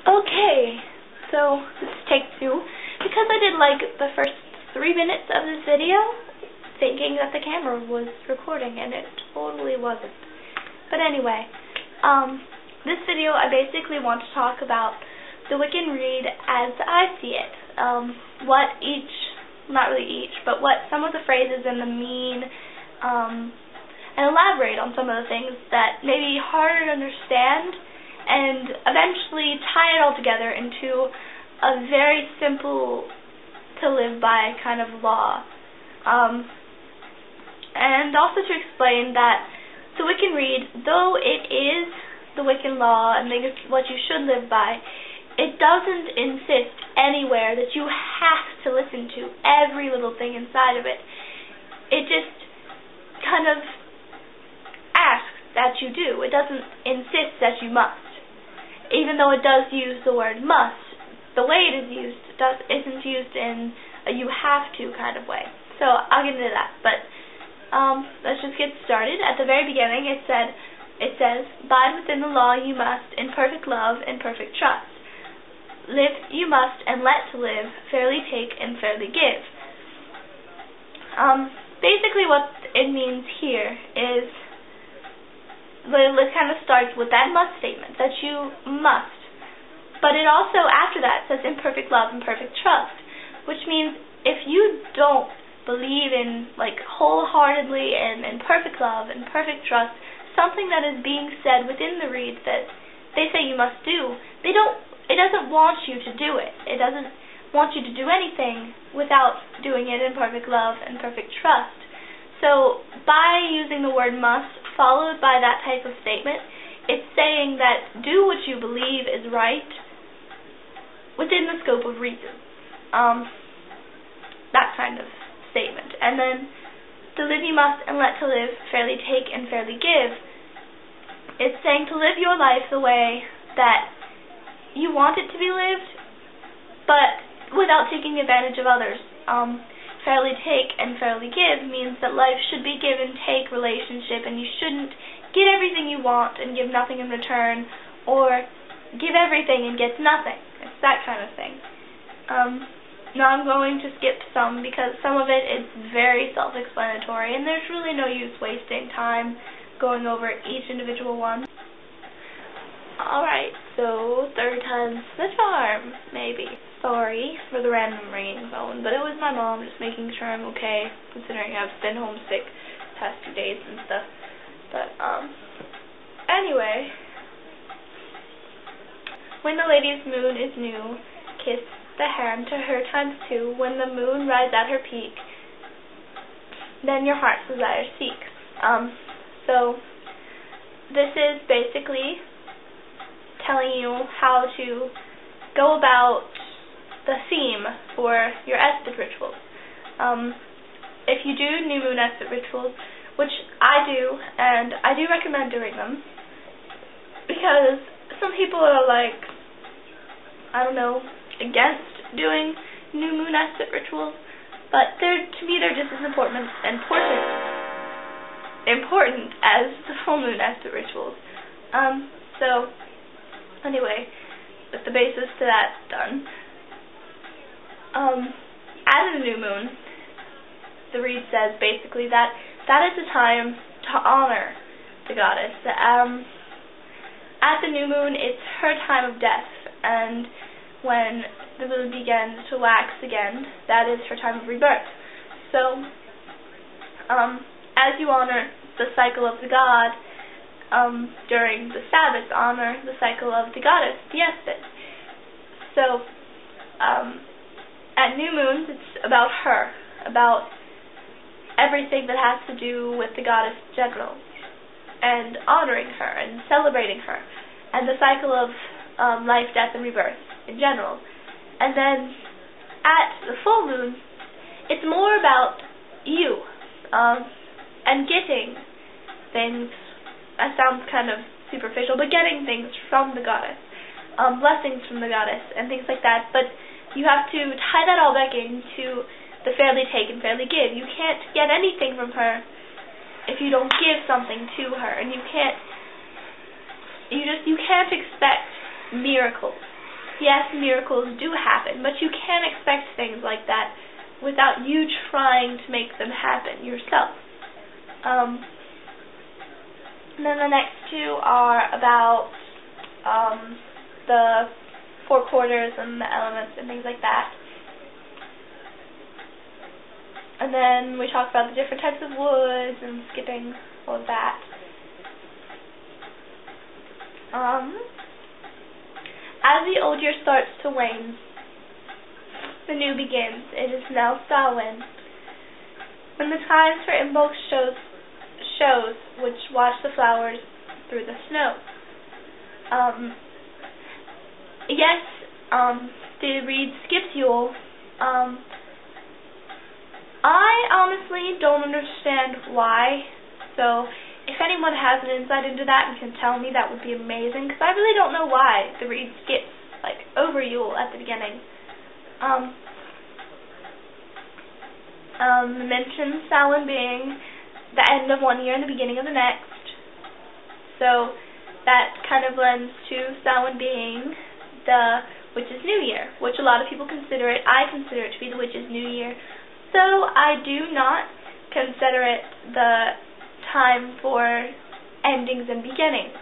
Okay, so this is take two. Because I did like the first 3 minutes of this video thinking that the camera was recording, and it totally wasn't. But anyway, this video I basically want to talk about the Wiccan Rede as I see it. What each, not really each, but what some of the phrases and the mean, and elaborate on some of the things that may be harder to understand, and eventually tie it all together into a very simple to live by kind of law. And also to explain that the Wiccan Rede, though it is the Wiccan law and what you should live by, it doesn't insist anywhere that you have to listen to every little thing inside of it. It just kind of asks that you do. It doesn't insist that you must. Even though it does use the word must, the way it is used isn't used in a you have to kind of way. So I'll get into that. But let's just get started. At the very beginning it says, "Abide within the law you must, in perfect love and perfect trust. Live you must, and let to live, fairly take and fairly give." Basically what it means here is, it kind of starts with that must statement, that you must. But it also, after that, says in perfect love and perfect trust, which means if you don't believe in, like, wholeheartedly and in perfect love and perfect trust, something that is being said within the Rede that they say you must do, it doesn't want you to do it. It doesn't want you to do anything without doing it in perfect love and perfect trust. So by using the word must followed by that type of statement, it's saying that do what you believe is right within the scope of reason. That kind of statement. And then to live you must, and let to live, fairly take and fairly give. It's saying to live your life the way that you want it to be lived, but without taking advantage of others. Fairly take and fairly give means that life should be give and take relationship, and you shouldn't get everything you want and give nothing in return, or give everything and get nothing. It's that kind of thing. Now I'm going to skip some because some of it is very self-explanatory, and there's really no use wasting time going over each individual one. Alright, so third time's the charm, maybe. Sorry for the random ringing phone, but it was my mom just making sure I'm okay, considering I've been homesick the past 2 days and stuff. But, anyway. When the lady's moon is new, kiss the hand to her times 2. When the moon rides at her peak, then your heart's desire seeks. So, this is basically telling you how to go about the theme for your Esprit rituals. If you do new moon Esprit rituals, which I do, and I do recommend doing them, because some people are like, I don't know, against doing new moon Esprit rituals, but to me they're just as important as the full moon Esprit rituals. So anyway, with the basis to that done, as a new moon, the Rede says basically that is the time to honor the goddess. At the new moon, it's her time of death, and when the moon begins to wax again, that is her time of rebirth. So, as you honor the cycle of the god, during the Sabbath, honor the cycle of the goddess, the Esprit. So, at new moons, it's about her, about everything that has to do with the goddess in general, and honoring her, and celebrating her, and the cycle of life, death, and rebirth in general. And then, at the full moon, it's more about you, and getting things. That sounds kind of superficial, but getting things from the goddess, blessings from the goddess, and things like that. But you have to tie that all back into the fairly take and fairly give. You can't get anything from her if you don't give something to her, and you can't expect miracles yes, miracles do happen, but you can't expect things like that without you trying to make them happen yourself. And then the next two are about the four quarters and the elements and things like that. And then we talk about the different types of woods and skipping all of that. As the old year starts to wane, the new begins. It is now Samhain, when the times for Imbolc shows which watch the flowers through the snow. Yes, the Rede skips Yule. I honestly don't understand why, so if anyone has an insight into that and can tell me, that would be amazing, because I really don't know why the Rede skips, like, over Yule at the beginning. Mentions Samhain being the end of one year and the beginning of the next, so that kind of lends to Samhain being the Witch's New Year, which a lot of people consider it. I consider it to be the Witch's New Year, so I do not consider it the time for endings and beginnings.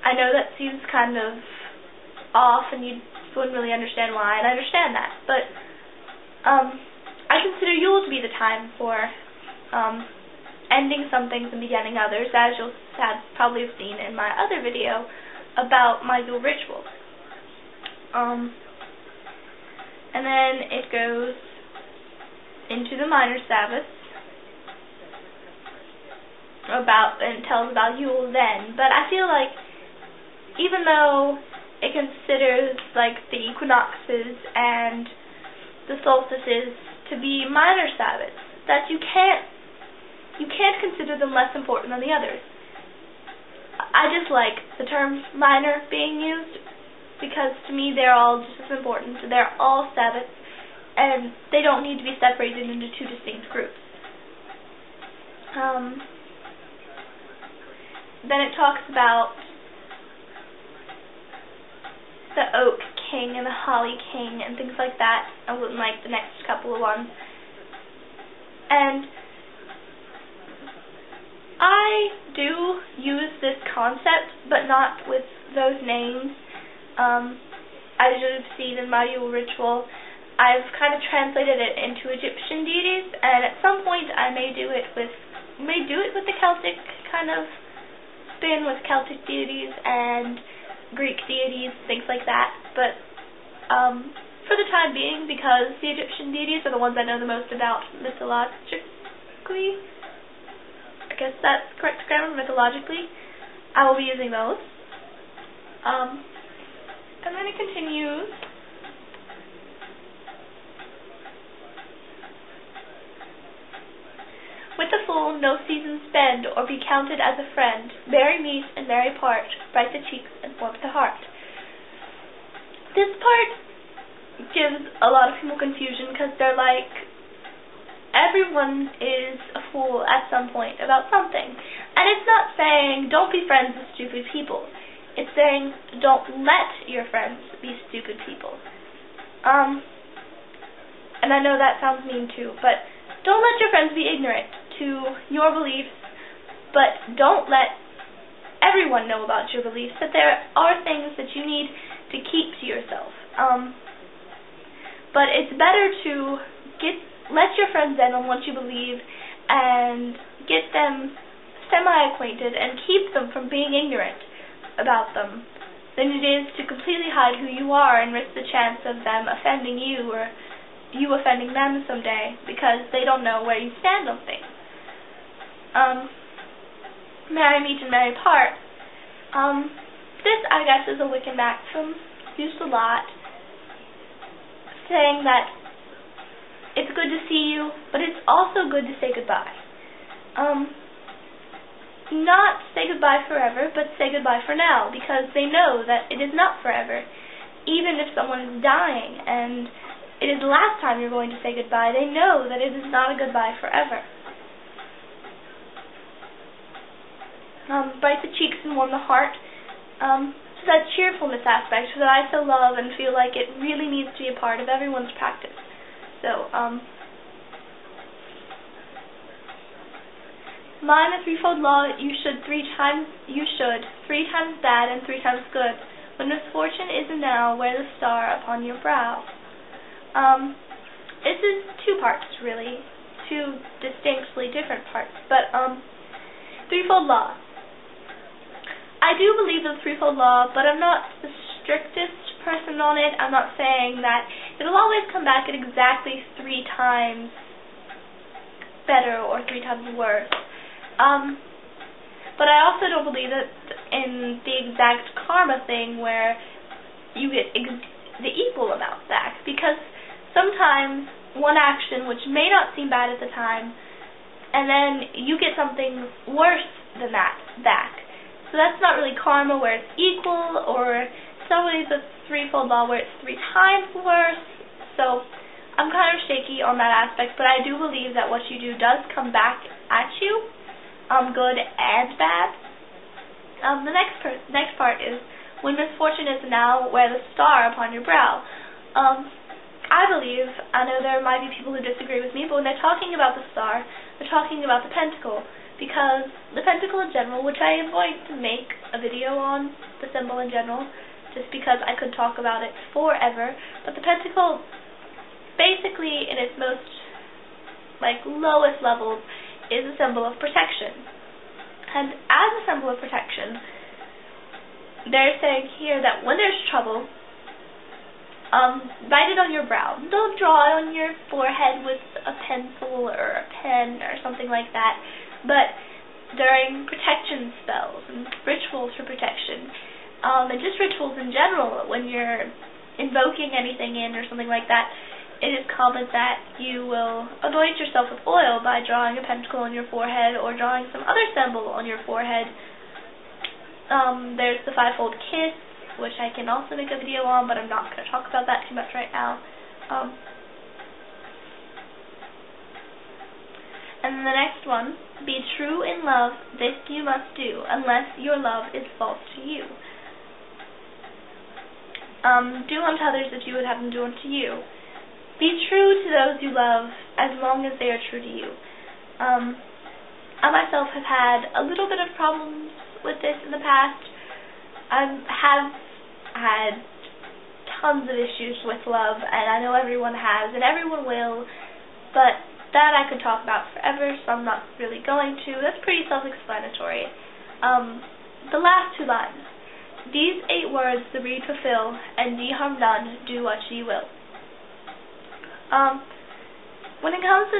I know that seems kind of off and you wouldn't really understand why, and I understand that, but I consider Yule to be the time for ending some things and beginning others, as you'll probably have seen in my other video about my Yule ritual. And then it goes into the minor Sabbaths, and tells about Yule then. But I feel like even though it considers like the equinoxes and the solstices to be minor Sabbaths, that you can't consider them less important than the others. I just like the term minor being used, because to me they're all just as important. They're all Sabbaths, and they don't need to be separated into two distinct groups. Then it talks about the Oak King and the Holly King and things like that, like the next couple of ones. And I do use this concept, but not with those names. As you've seen in my Yule ritual, I've kind of translated it into Egyptian deities, and at some point I may do it with the Celtic kind of spin, with Celtic deities and Greek deities, things like that. But for the time being, because the Egyptian deities are the ones I know the most about mythologically, I guess that's correct grammar, mythologically, I will be using those. And then it continues. With the fool no season spend, or be counted as a friend. Merry meet and merry part, bright the cheeks and warm the heart. This part gives a lot of people confusion, because they're like, everyone is a fool at some point about something. And it's not saying don't be friends with stupid people. It's saying don't let your friends be stupid people. And I know that sounds mean too, but don't let your friends be ignorant to your beliefs, but don't let everyone know about your beliefs, that there are things that you need to keep to yourself. But it's better to let your friends in on what you believe and get them semi-acquainted and keep them from being ignorant about them than it is to completely hide who you are and risk the chance of them offending you or you offending them someday because they don't know where you stand on things. Merry meet and merry part. This, I guess, is a Wiccan maxim used a lot, saying that it's good to see you, but it's also good to say goodbye. Not say goodbye forever, but say goodbye for now, because they know that it is not forever. Even if someone is dying and it is the last time you're going to say goodbye, they know that it is not a goodbye forever. Bright the cheeks and warm the heart. to that cheerfulness aspect that I so love and feel like it really needs to be a part of everyone's practice. So, mine, the threefold law, you should 3 times bad and 3 times good. When misfortune is now, wear the star upon your brow. This is 2 parts, really. 2 distinctly different parts. But, threefold law. I do believe in the threefold law, but I'm not the strictest person on it. I'm not saying that it'll always come back at exactly 3 times better or 3 times worse. But I also don't believe that in the exact karma thing where you get the equal amount back, because sometimes one action which may not seem bad at the time, and then you get something worse than that back. So that's not really karma where it's equal, or somebody's a threefold law where it's 3 times worse. So I'm kind of shaky on that aspect, but I do believe that what you do does come back at you, good and bad. The next part is, when misfortune is now, wear the star upon your brow. I know there might be people who disagree with me, but when they're talking about the star, they're talking about the pentacle, because the pentacle in general, which I am going to make a video on, the symbol in general, just because I could talk about it forever, but the pentacle, basically in its most, lowest levels, is a symbol of protection. And as a symbol of protection, they're saying here that when there's trouble, write it on your brow. Don't draw it on your forehead with a pencil or a pen or something like that, but during protection spells and rituals for protection, and just rituals in general, when you're invoking anything in or something like that, it is common that you will anoint yourself with oil by drawing a pentacle on your forehead or drawing some other symbol on your forehead. There's the 5-fold kiss, which I can also make a video on, but I'm not going to talk about that too much right now. And the next one, be true in love, this you must do, unless your love is false to you. Do unto others as you would have them do unto you. Be true to those you love as long as they are true to you. I myself have had a little bit of problems with this in the past. I have had tons of issues with love, and I know everyone has, and everyone will, but that I could talk about forever, so I'm not really going to. That's pretty self-explanatory. The last 2 lines. These 8 words the Rede fulfill, and ye harm none, do what ye will. When it comes to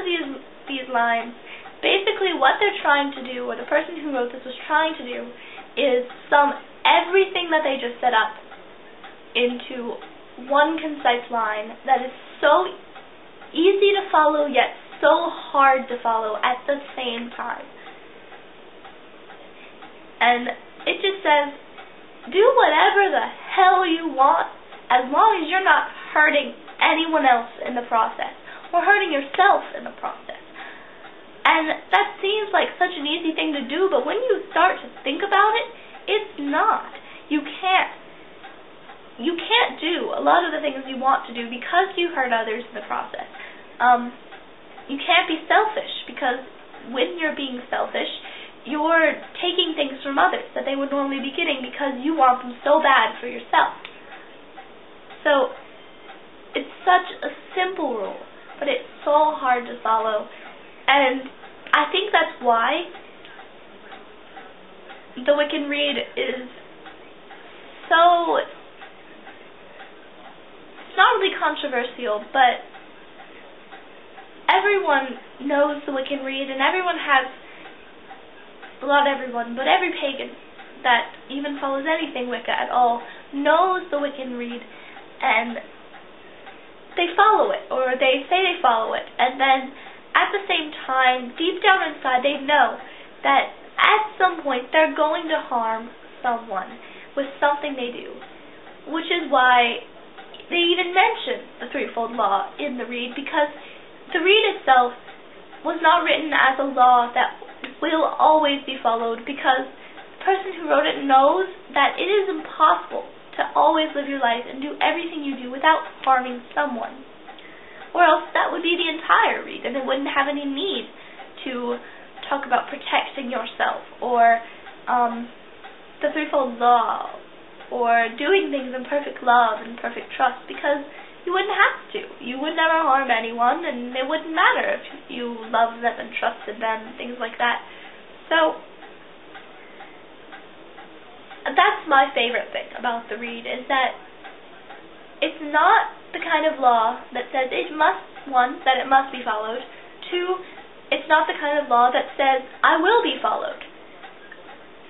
these lines, basically what they're trying to do, or the person who wrote this was trying to do, is sum everything that they just set up into one concise line that is so easy to follow, yet so hard to follow at the same time. And it just says, do whatever the hell you want, as long as you're not hurting anyone else in the process, or hurting yourself in the process. And that seems like such an easy thing to do, but when you start to think about it, it's not. You can't do a lot of the things you want to do because you hurt others in the process. You can't be selfish, because when you're being selfish, you're taking things from others that they would normally be getting because you want them so bad for yourself. So it's such a simple rule, but it's so hard to follow, and I think that's why the Wiccan Rede is so, it's not really controversial, but everyone knows the Wiccan Rede, and everyone has, not everyone, but every pagan that even follows anything Wicca at all knows the Wiccan Rede, and they follow it, or they say they follow it, and then at the same time, deep down inside, they know that at some point they're going to harm someone with something they do, which is why they even mention the threefold law in the Rede, because the Rede itself was not written as a law that will always be followed, because the person who wrote it knows that it is impossible to always live your life and do everything you do without harming someone. Or else that would be the entire read, and it wouldn't have any need to talk about protecting yourself, or the threefold law, or doing things in perfect love and perfect trust, because you wouldn't have to. You would never harm anyone, and it wouldn't matter if you loved them and trusted them, things like that. So that's my favorite thing about the read, is that it's not the kind of law that says it must, one, that it must be followed, two, it's not the kind of law that says I will be followed.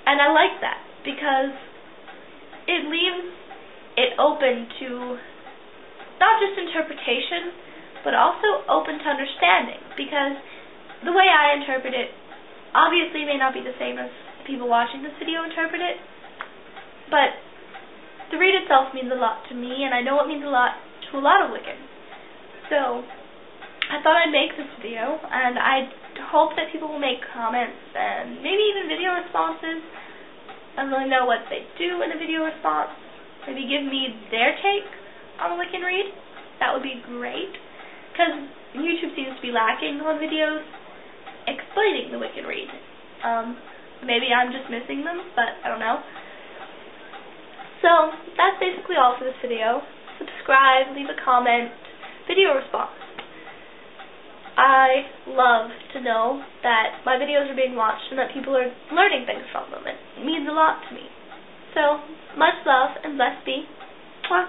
And I like that, because it leaves it open to not just interpretation, but also open to understanding, because the way I interpret it obviously may not be the same as people watching this video interpret it, but the read itself means a lot to me, and I know it means a lot to a lot of Wiccans. So I thought I'd make this video, and I hope that people will make comments and maybe even video responses. I don't really know what they do in a video response. Maybe give me their take on the Wiccan Rede. That would be great, because YouTube seems to be lacking on videos explaining the Wiccan Rede. Maybe I'm just missing them, but I don't know. So that's basically all for this video. Subscribe, leave a comment, video response. I love to know that my videos are being watched and that people are learning things from them. It means a lot to me. So, much love and blessed be. Mwah.